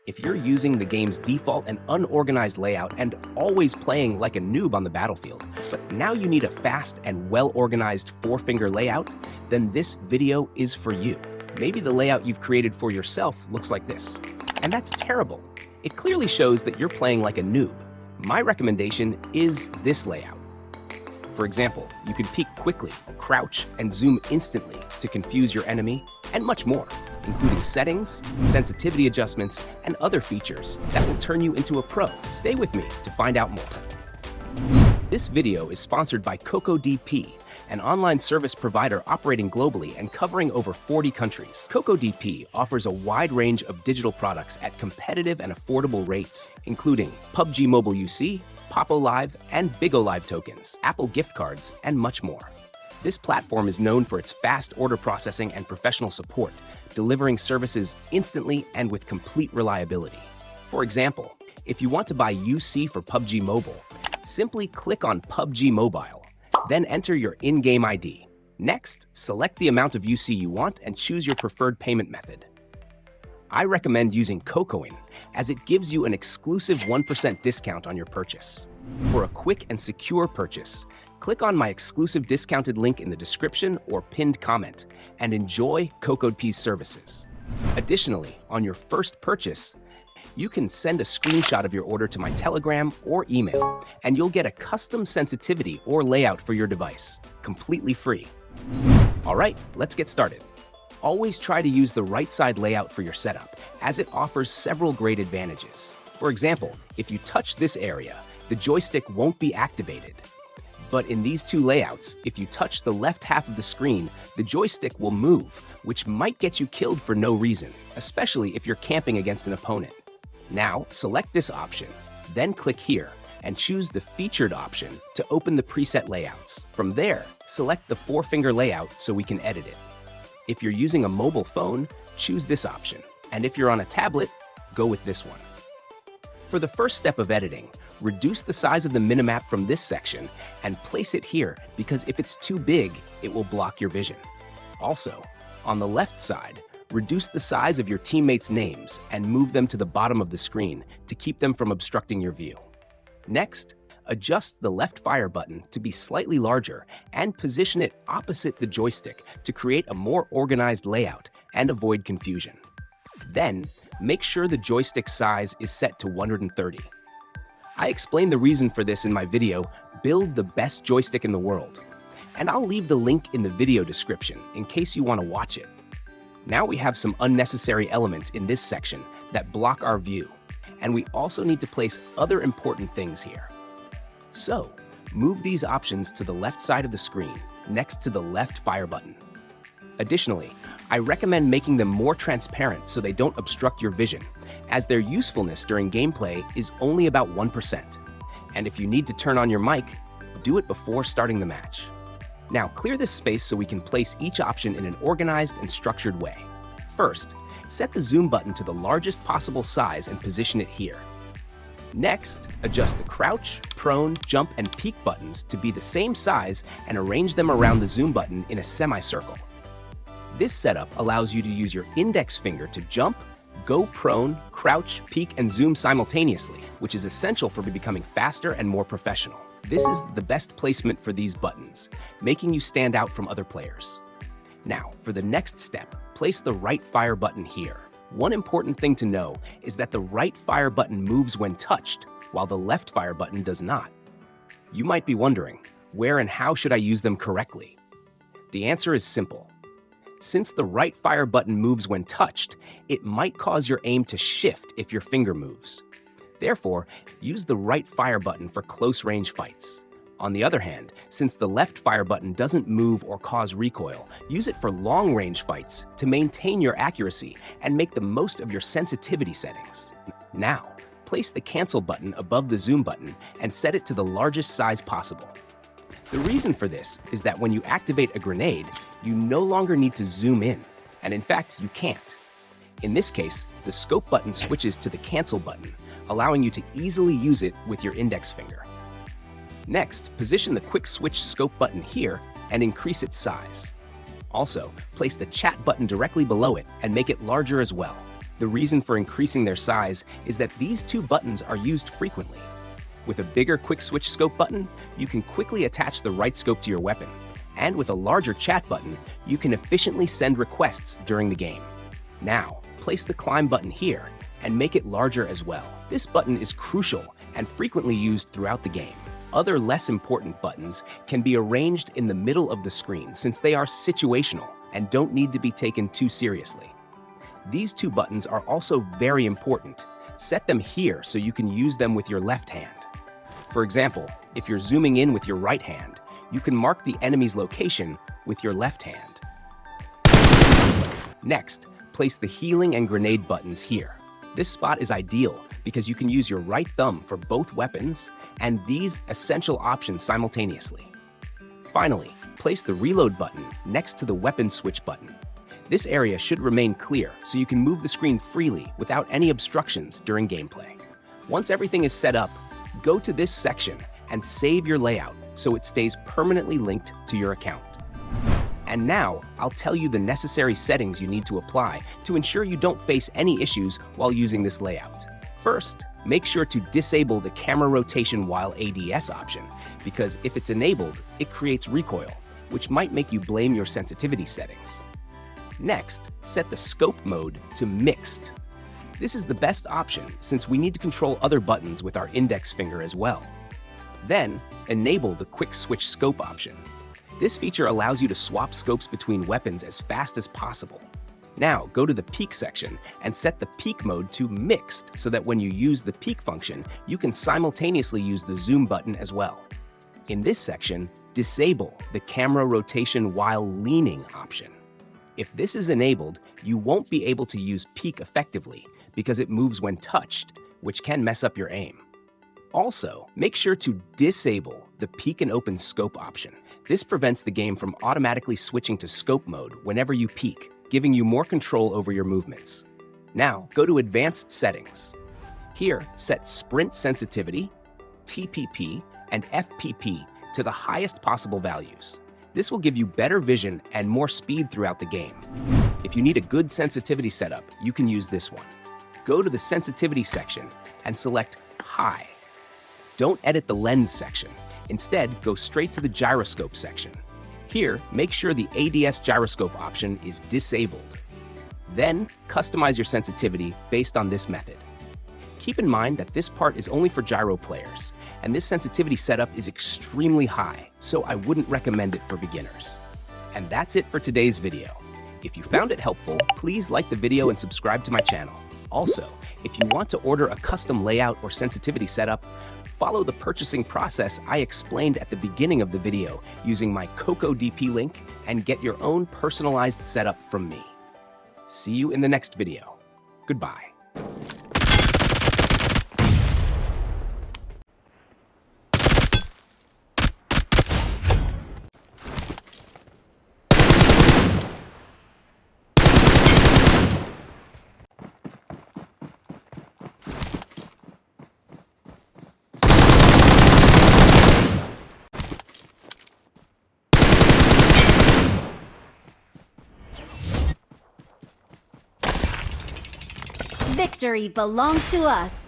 If you're using the game's default and unorganized layout and always playing like a noob on the battlefield, but now you need a fast and well-organized four-finger layout, then this video is for you. Maybe the layout you've created for yourself looks like this. And that's terrible. It clearly shows that you're playing like a noob. My recommendation is this layout. For example, you can peek quickly, crouch, and zoom instantly to confuse your enemy, and much more, including settings, sensitivity adjustments, and other features that will turn you into a pro. Stay with me to find out more. This video is sponsored by CocoDP, an online service provider operating globally and covering over 40 countries. CocoDP offers a wide range of digital products at competitive and affordable rates, including PUBG Mobile UC, Popo Live, and Bigo Live tokens, Apple gift cards, and much more. This platform is known for its fast order processing and professional support, delivering services instantly and with complete reliability. For example, if you want to buy UC for PUBG Mobile, simply click on PUBG Mobile, then enter your in-game ID. Next, select the amount of UC you want and choose your preferred payment method. I recommend using CocoIn, as it gives you an exclusive 1% discount on your purchase. For a quick and secure purchase, click on my exclusive discounted link in the description or pinned comment and enjoy CocoDP's services. Additionally, on your first purchase, you can send a screenshot of your order to my Telegram or email, and you'll get a custom sensitivity or layout for your device, completely free. All right, let's get started. Always try to use the right side layout for your setup, as it offers several great advantages. For example, if you touch this area, the joystick won't be activated. But in these two layouts, if you touch the left half of the screen, the joystick will move, which might get you killed for no reason, especially if you're camping against an opponent. Now, select this option, then click here, and choose the featured option to open the preset layouts. From there, select the four-finger layout so we can edit it. If you're using a mobile phone, choose this option, and if you're on a tablet, go with this one. For the first step of editing, reduce the size of the minimap from this section and place it here, because if it's too big, it will block your vision. Also, on the left side, reduce the size of your teammates' names and move them to the bottom of the screen to keep them from obstructing your view. Next, adjust the left fire button to be slightly larger and position it opposite the joystick to create a more organized layout and avoid confusion. Then, make sure the joystick size is set to 130. I explained the reason for this in my video, Build the Best Joystick in the World, and I'll leave the link in the video description in case you want to watch it. Now we have some unnecessary elements in this section that block our view, and we also need to place other important things here. So, move these options to the left side of the screen, next to the left fire button. Additionally, I recommend making them more transparent so they don't obstruct your vision, as their usefulness during gameplay is only about 1%. And if you need to turn on your mic, do it before starting the match. Now clear this space so we can place each option in an organized and structured way. First, set the zoom button to the largest possible size and position it here. Next, adjust the crouch, prone, jump, and peek buttons to be the same size and arrange them around the zoom button in a semicircle. This setup allows you to use your index finger to jump, go prone, crouch, peek, and zoom simultaneously, which is essential for becoming faster and more professional. This is the best placement for these buttons, making you stand out from other players. Now, for the next step, place the right fire button here. One important thing to know is that the right fire button moves when touched, while the left fire button does not. You might be wondering, where and how should I use them correctly? The answer is simple. Since the right fire button moves when touched, it might cause your aim to shift if your finger moves. Therefore, use the right fire button for close-range fights. On the other hand, since the left fire button doesn't move or cause recoil, use it for long-range fights to maintain your accuracy and make the most of your sensitivity settings. Now, place the cancel button above the zoom button and set it to the largest size possible. The reason for this is that when you activate a grenade, you no longer need to zoom in, and in fact, you can't. In this case, the scope button switches to the cancel button, allowing you to easily use it with your index finger. Next, position the quick switch scope button here and increase its size. Also, place the chat button directly below it and make it larger as well. The reason for increasing their size is that these two buttons are used frequently. With a bigger quick switch scope button, you can quickly attach the right scope to your weapon. And with a larger chat button, you can efficiently send requests during the game. Now, place the climb button here and make it larger as well. This button is crucial and frequently used throughout the game. Other less important buttons can be arranged in the middle of the screen since they are situational and don't need to be taken too seriously. These two buttons are also very important. Set them here so you can use them with your left hand. For example, if you're zooming in with your right hand, you can mark the enemy's location with your left hand. Next, place the healing and grenade buttons here. This spot is ideal because you can use your right thumb for both weapons and these essential options simultaneously. Finally, place the reload button next to the weapon switch button. This area should remain clear so you can move the screen freely without any obstructions during gameplay. Once everything is set up, go to this section and save your layout so it stays permanently linked to your account. And now, I'll tell you the necessary settings you need to apply to ensure you don't face any issues while using this layout. First, make sure to disable the camera rotation while ADS option, because if it's enabled, it creates recoil, which might make you blame your sensitivity settings. Next, set the scope mode to mixed. This is the best option since we need to control other buttons with our index finger as well. Then, enable the quick switch scope option. This feature allows you to swap scopes between weapons as fast as possible. Now, go to the peek section and set the peek mode to mixed so that when you use the peek function, you can simultaneously use the zoom button as well. In this section, disable the camera rotation while leaning option. If this is enabled, you won't be able to use peek effectively because it moves when touched, which can mess up your aim. Also, make sure to disable the peek and open scope option. This prevents the game from automatically switching to scope mode whenever you peek, giving you more control over your movements. Now, go to Advanced Settings. Here, set Sprint Sensitivity, TPP, and FPP to the highest possible values. This will give you better vision and more speed throughout the game. If you need a good sensitivity setup, you can use this one. Go to the Sensitivity section and select High. Don't edit the lens section. Instead, go straight to the gyroscope section. Here, make sure the ADS gyroscope option is disabled. Then, customize your sensitivity based on this method. Keep in mind that this part is only for gyro players, and this sensitivity setup is extremely high, so I wouldn't recommend it for beginners. And that's it for today's video. If you found it helpful, please like the video and subscribe to my channel. Also, if you want to order a custom layout or sensitivity setup, follow the purchasing process I explained at the beginning of the video using my CocoDP link and get your own personalized setup from me. See you in the next video. Goodbye. Victory belongs to us!